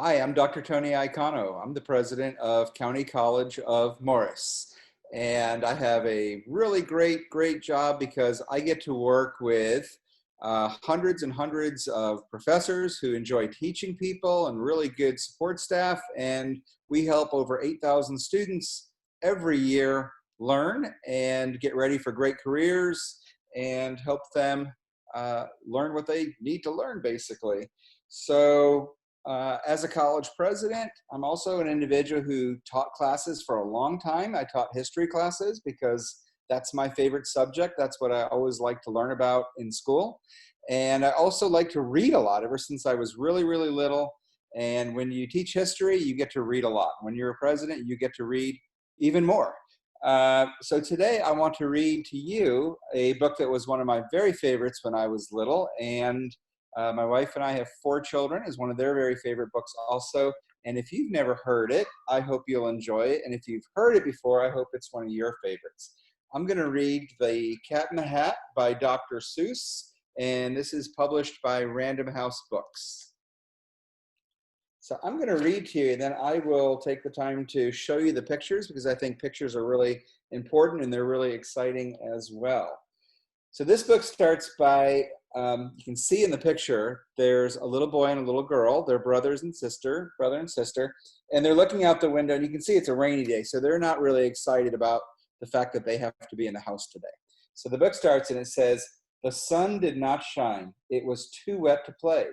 Hi, I'm Dr. Tony Iacono. I'm the president of County College of Morris. And I have a really great job because I get to work with hundreds and hundreds of professors who enjoy teaching people and really good support staff. And we help over 8,000 students every year learn and get ready for great careers and help them learn what they need to learn, basically. So as a college president, I'm also an individual who taught classes for a long time. I taught history classes because that's my favorite subject. That's what I always like to learn about in school. And I also like to read a lot ever since I was really little. And when you teach history, you get to read a lot. When you're a president, you get to read even more. So today I want to read to you a book that was one of my very favorites when I was little. And my wife and I have 4 children. Is one of their very favorite books also. And if you've never heard it, I hope you'll enjoy it. And if you've heard it before, I hope it's one of your favorites. I'm going to read The Cat in the Hat by Dr. Seuss. And this is published by Random House Books. So I'm going to read to you, and then I will take the time to show you the pictures because I think pictures are really important and they're really exciting as well. So this book starts by, you can see in the picture, there's a little boy and a little girl. They're brother and sister, and they're looking out the window, and you can see it's a rainy day, so they're not really excited about the fact that they have to be in the house today. So the book starts and it says, "The sun did not shine. It was too wet to play.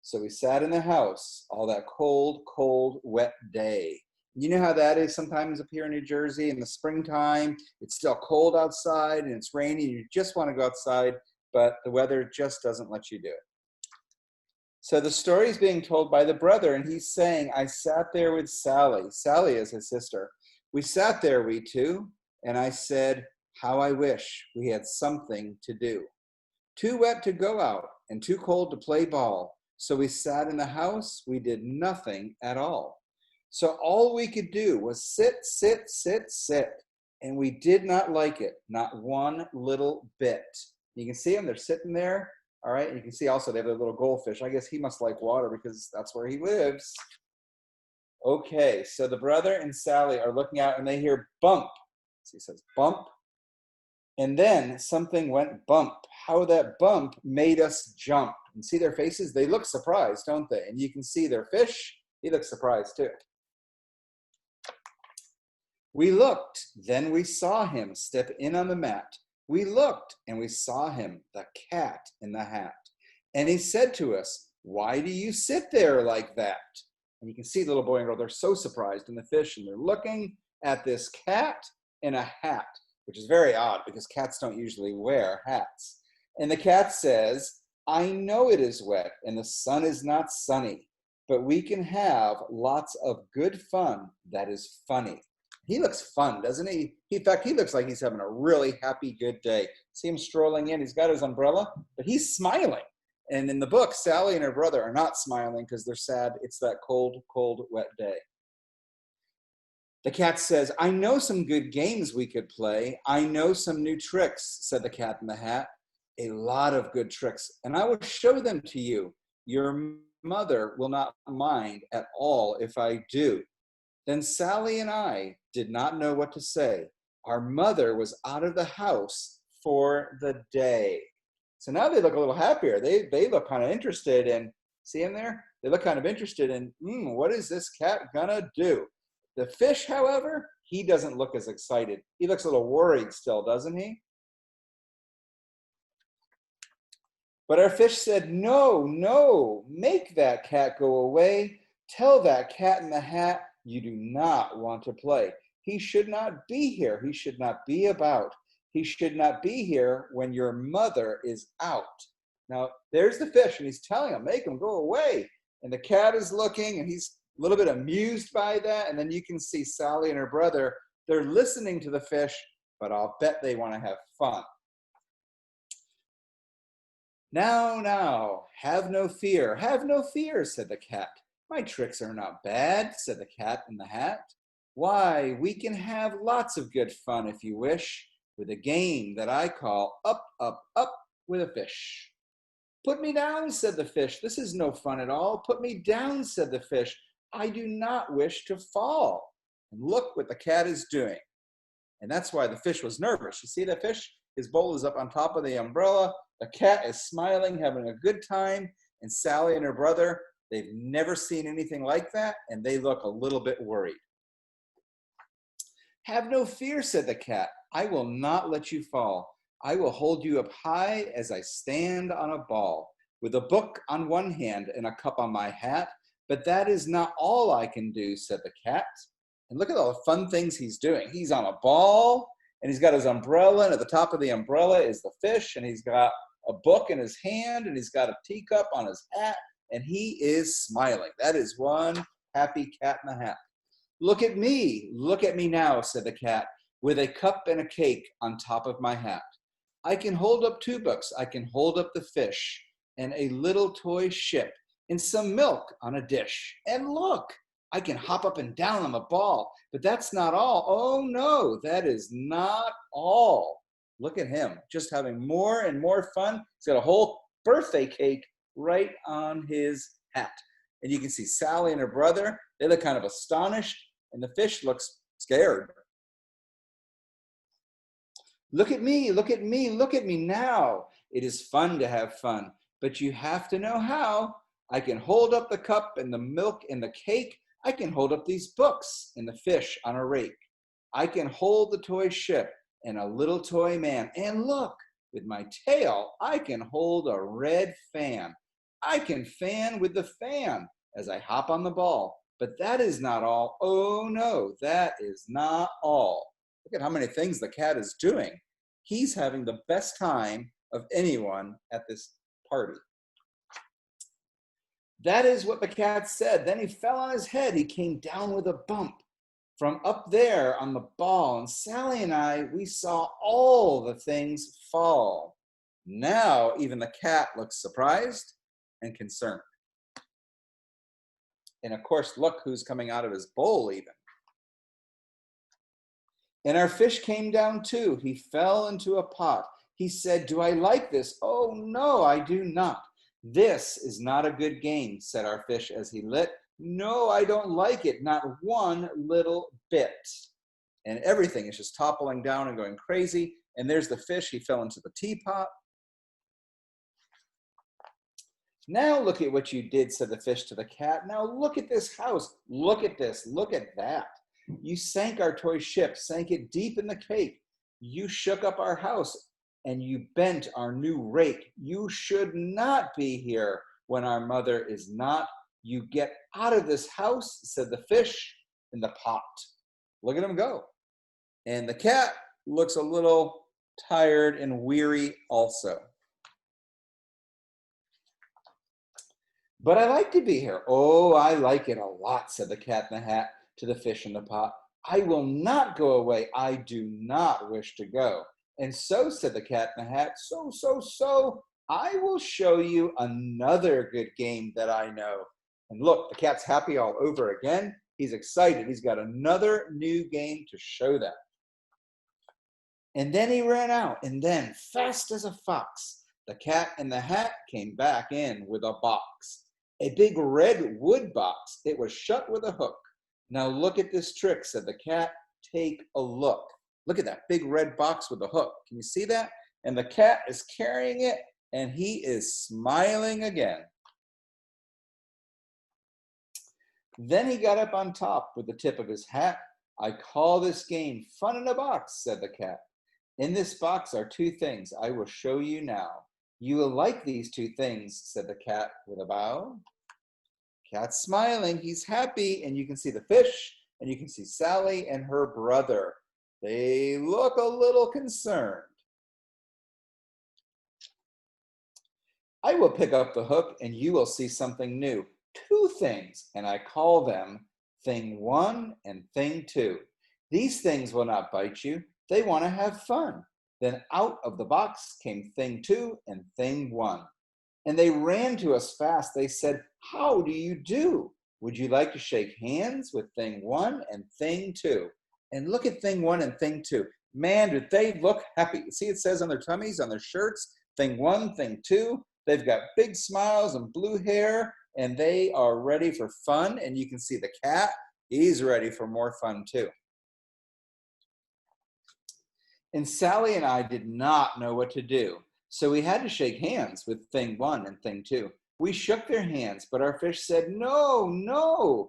So we sat in the house all that cold, wet day." You know how that is sometimes up here in New Jersey in the springtime. It's still cold outside and it's rainy. You just want to go outside, but the weather just doesn't let you do it. So the story is being told by the brother, and he's saying, "I sat there with Sally." Sally is his sister. "We sat there, we two, and I said, how I wish we had something to do. Too wet to go out and too cold to play ball. So we sat in the house. We did nothing at all. So all we could do was sit. And we did not like it, not one little bit." You can see them, they're sitting there. All right, and you can see also they have a little goldfish. I guess he must like water because that's where he lives. Okay, so the brother and Sally are looking out and they hear bump. So he says bump. And then something went bump. How that bump made us jump. And see their faces? They look surprised, don't they? And you can see their fish. He looks surprised too. We looked, then we saw him step in on the mat. We looked, and we saw him, the cat in the hat. And he said to us, "Why do you sit there like that?" And you can see the little boy and girl, they're so surprised in the fish, and they're looking at this cat in a hat, which is very odd because cats don't usually wear hats. And the cat says, "I know it is wet, and the sun is not sunny, but we can have lots of good fun that is funny." He looks fun, doesn't he? In fact, he looks like he's having a really happy, good day. See him strolling in. He's got his umbrella, but he's smiling. And in the book, Sally and her brother are not smiling because they're sad. It's that cold, wet day. The cat says, "I know some good games we could play. I know some new tricks," said the cat in the hat. "A lot of good tricks, and I will show them to you. Your mother will not mind at all if I do." Then Sally and I did not know what to say. Our mother was out of the house for the day. So now they look a little happier. They look kind of interested in, see him there? They look kind of interested in, what is this cat gonna do? The fish, however, he doesn't look as excited. He looks a little worried still, doesn't he? But our fish said, no, make that cat go away. Tell that cat in the hat you do not want to play. He should not be here. He should not be about. He should not be here when your mother is out. Now, there's the fish, and he's telling him, make him go away. And the cat is looking, and he's a little bit amused by that. And then you can see Sally and her brother, they're listening to the fish, but I'll bet they want to have fun. Now, have no fear, said the cat. My tricks are not bad, said the cat in the hat. Why, we can have lots of good fun if you wish, with a game that I call Up with a Fish. Put me down, said the fish. This is no fun at all. Put me down, said the fish. I do not wish to fall. And look what the cat is doing. And that's why the fish was nervous. You see the fish? His bowl is up on top of the umbrella. The cat is smiling, having a good time. And Sally and her brother, they've never seen anything like that, and they look a little bit worried. Have no fear, said the cat. I will not let you fall. I will hold you up high as I stand on a ball, with a book on one hand and a cup on my hat. But that is not all I can do, said the cat. And look at all the fun things he's doing. He's on a ball, and he's got his umbrella, and at the top of the umbrella is the fish, and he's got a book in his hand, and he's got a teacup on his hat, and he is smiling. That is one happy cat in the hat. Look at me now, said the cat, with a cup and a cake on top of my hat. I can hold up 2 books. I can hold up the fish and a little toy ship and some milk on a dish. And look, I can hop up and down on the ball, but that's not all. Oh no, that is not all. Look at him, just having more and more fun. He's got a whole birthday cake right on his hat. And you can see Sally and her brother, they look kind of astonished, and the fish looks scared. Look at me now. It is fun to have fun, but you have to know how. I can hold up the cup and the milk and the cake. I can hold up these books and the fish on a rake. I can hold the toy ship and a little toy man. And look, with my tail, I can hold a red fan. I can fan with the fan as I hop on the ball. But that is not all. Oh no, that is not all. Look at how many things the cat is doing. He's having the best time of anyone at this party. That is what the cat said. Then he fell on his head. He came down with a bump from up there on the ball. And Sally and I, we saw all the things fall. Now even the cat looks surprised and concerned. And of course, look who's coming out of his bowl even. And our fish came down too. He fell into a pot. He said, do I like this? Oh no, I do not. This is not a good game, said our fish as he lit. No, I don't like it, not one little bit. And everything is just toppling down and going crazy. And there's the fish, he fell into the teapot. Now look at what you did, said the fish to the cat. Now look at this house. Look at this, look at that. You sank our toy ship, sank it deep in the cake. You shook up our house and you bent our new rake. You should not be here when our mother is not. You get out of this house, said the fish in the pot. Look at him go. And the cat looks a little tired and weary also. But I like to be here. Oh, I like it a lot, said the cat in the hat to the fish in the pot. I will not go away. I do not wish to go. And so, said the cat in the hat, so, I will show you another good game that I know. And look, the cat's happy all over again. He's excited. He's got another new game to show them. And then he ran out, and then, fast as a fox, the cat in the hat came back in with a box. A big red wood box. It was shut with a hook. Now look at this trick, said the cat. Take a look. Look at that big red box with a hook. Can you see that? And the cat is carrying it, and he is smiling again. Then he got up on top with the tip of his hat. I call this game fun in a box, said the cat. In this box are 2 things I will show you now. You will like these 2 things, said the cat with a bow. Cat's smiling, he's happy, and you can see the fish, and you can see Sally and her brother. They look a little concerned. I will pick up the hook, and you will see something new. 2 things, and I call them thing 1 and thing 2. These things will not bite you. They want to have fun. Then out of the box came thing 2 and thing 1. And they ran to us fast. They said, how do you do? Would you like to shake hands with thing 1 and thing 2? And look at thing 1 and thing 2. Man, did they look happy. See, it says on their tummies, on their shirts, thing 1, thing 2. They've got big smiles and blue hair. and they are ready for fun. And you can see the cat, he's ready for more fun too. And Sally and I did not know what to do. So we had to shake hands with thing one and thing two. We shook their hands, but our fish said, no, no,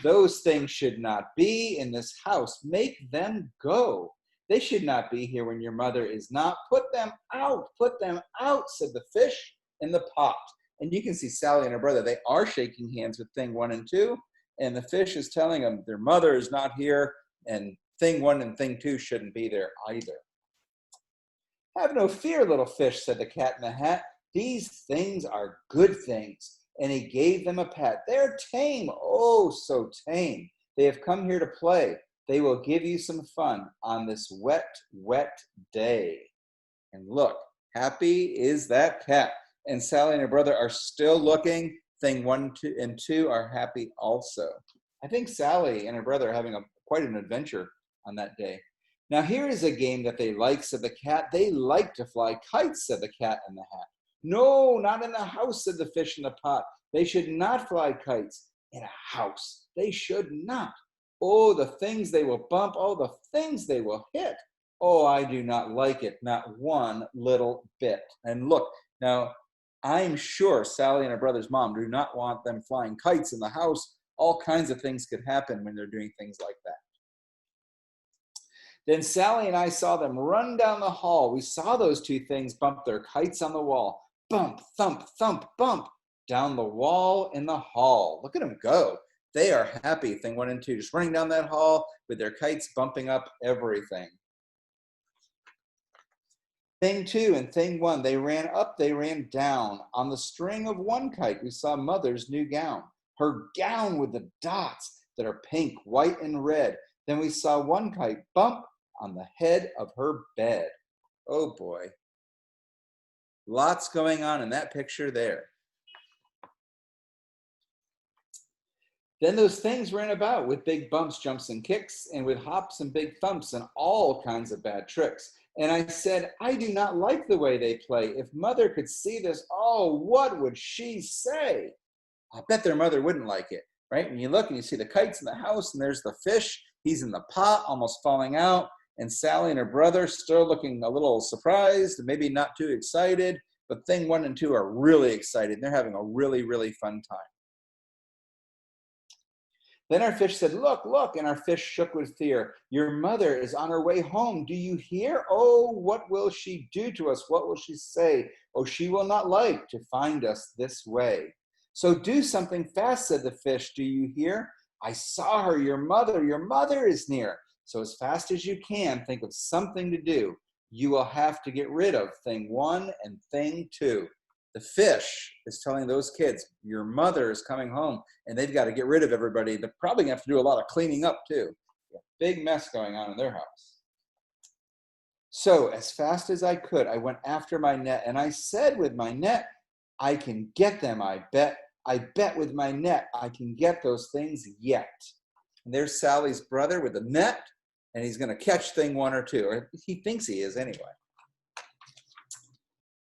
those things should not be in this house. Make them go. They should not be here when your mother is not. Put them out, said the fish in the pot. And you can see Sally and her brother, they are shaking hands with thing one and two. And the fish is telling them their mother is not here, and thing one and thing two shouldn't be there either. Have no fear, little fish, said the cat in the hat. These things are good things. And he gave them a pat. They're tame, oh, so tame. They have come here to play. They will give you some fun on this wet, wet day. And look, happy is that cat. And Sally and her brother are still looking. Thing one and two are happy also. I think Sally and her brother are having quite an adventure on that day. Now here is a game that they like, said the cat. They like to fly kites, said the cat in the hat. No, not in a house, said the fish in the pot. They should not fly kites in a house. They should not. Oh, the things they will bump. Oh, the things they will hit. Oh, I do not like it, not one little bit. And look, now I'm sure Sally and her brother's mom do not want them flying kites in the house. All kinds of things could happen when they're doing things like that. Then Sally and I saw them run down the hall. We saw those two things bump their kites on the wall. Bump, thump, thump, bump, down the wall in the hall. Look at them go. They are happy, thing one and two, just running down that hall with their kites bumping up everything. Thing two and thing one, they ran up, they ran down. On the string of one kite, we saw mother's new gown. Her gown with the dots that are pink, white, and red. Then we saw one kite bump on the head of her bed. Oh boy. Lots going on in that picture there. Then those things ran about with big bumps, jumps, and kicks, and with hops and big thumps and all kinds of bad tricks. And I said, I do not like the way they play. If mother could see this, oh, what would she say? I bet their mother wouldn't like it, right? When you look and you see the kites in the house, and there's the fish, he's in the pot, almost falling out, and Sally and her brother still looking a little surprised, maybe not too excited, but thing one and two are really excited. They're having a really, really fun time. Then our fish said, look, look, and our fish shook with fear. Your mother is on her way home. Do you hear? Oh, what will she do to us? What will she say? Oh, she will not like to find us this way. So do something fast, said the fish. Do you hear? I saw her, your mother is near. So as fast as you can, think of something to do. You will have to get rid of thing one and thing two. The fish is telling those kids, your mother is coming home, and they've got to get rid of everybody. They're probably going to have to do a lot of cleaning up too. A big mess going on in their house. So as fast as I could, I went after my net, and I said with my net, I can get them, I bet. I bet with my net, I can get those things yet. And there's Sally's brother with the net, and he's going to catch thing one or two, or he thinks he is anyway.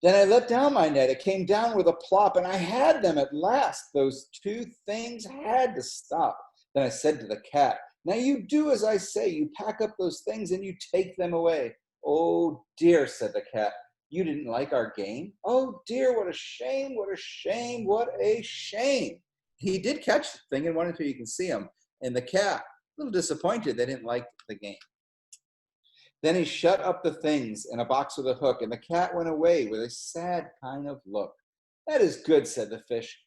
Then I let down my net. It came down with a plop, and I had them at last. Those two things had to stop. Then I said to the cat, now you do as I say. You pack up those things and you take them away. Oh dear, said the cat. You didn't like our game? Oh dear, what a shame, what a shame, what a shame. He did catch the thing and one and two, you can see him. And the cat, a little disappointed they didn't like the game. Then he shut up the things in a box with a hook, and the cat went away with a sad kind of look. That is good, said the fish.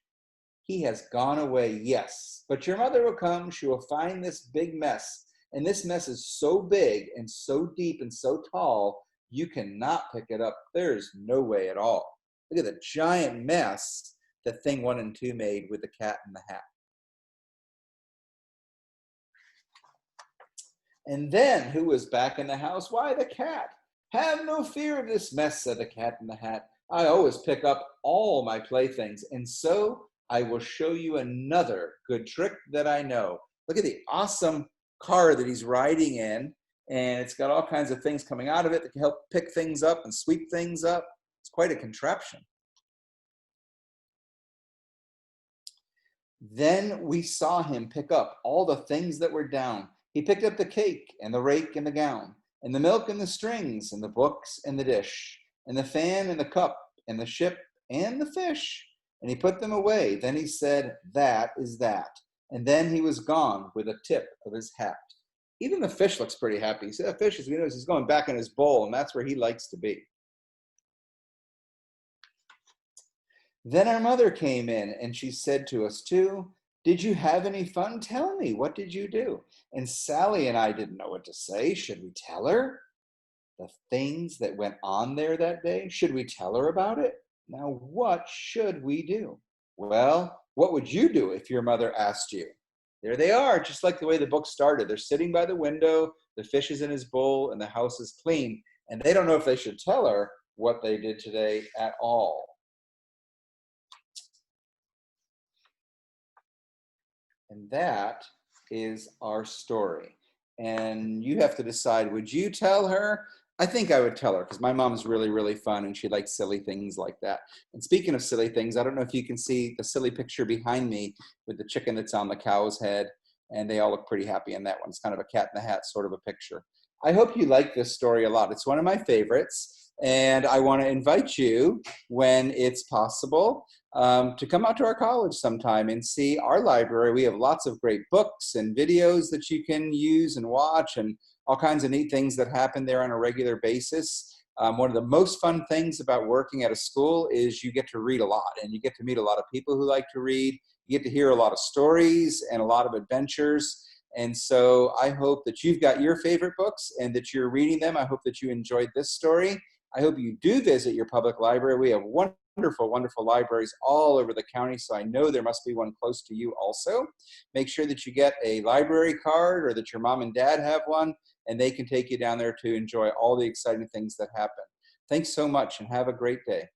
He has gone away, yes. But your mother will come. She will find this big mess. And this mess is so big and so deep and so tall, you cannot pick it up. There's no way at all. Look at the giant mess that thing one and two made with the cat in the hat. And then, who was back in the house? Why, the cat. Have no fear of this mess, said the cat in the hat. I always pick up all my playthings, and so I will show you another good trick that I know. Look at the awesome car that he's riding in, and it's got all kinds of things coming out of it that can help pick things up and sweep things up. It's quite a contraption. Then we saw him pick up all the things that were down. He picked up the cake and the rake and the gown, and the milk and the strings, and the books and the dish, and the fan and the cup, and the ship and the fish. And he put them away. Then he said, "That is that." And then he was gone with a tip of his hat. Even the fish looks pretty happy. See, that fish is, he's going back in his bowl, and that's where he likes to be. Then our mother came in and she said to us too, "Did you have any fun? Tell me, what did you do?" And Sally and I didn't know what to say. Should we tell her the things that went on there that day? Should we tell her about it? Now, what should we do? Well, what would you do if your mother asked you? There they are, just like the way the book started. They're sitting by the window, the fish is in his bowl, and the house is clean. And they don't know if they should tell her what they did today at all. And that is our story. And you have to decide, would you tell her? I think I would tell her because my mom's really, really fun and she likes silly things like that. And speaking of silly things, I don't know if you can see the silly picture behind me with the chicken that's on the cow's head. And they all look pretty happy in that one. It's kind of a cat in the hat sort of a picture. I hope you like this story a lot. It's one of my favorites. And I want to invite you, when it's possible, to come out to our college sometime and see our library. We have lots of great books and videos that you can use and watch, and all kinds of neat things that happen there on a regular basis. One of the most fun things about working at a school is you get to read a lot, and you get to meet a lot of people who like to read. You get to hear a lot of stories and a lot of adventures. And so I hope that you've got your favorite books and that you're reading them. I hope that you enjoyed this story. I hope you do visit your public library. We have wonderful, wonderful libraries all over the county, so I know there must be one close to you also. Make sure that you get a library card or that your mom and dad have one, and they can take you down there to enjoy all the exciting things that happen. Thanks so much and have a great day.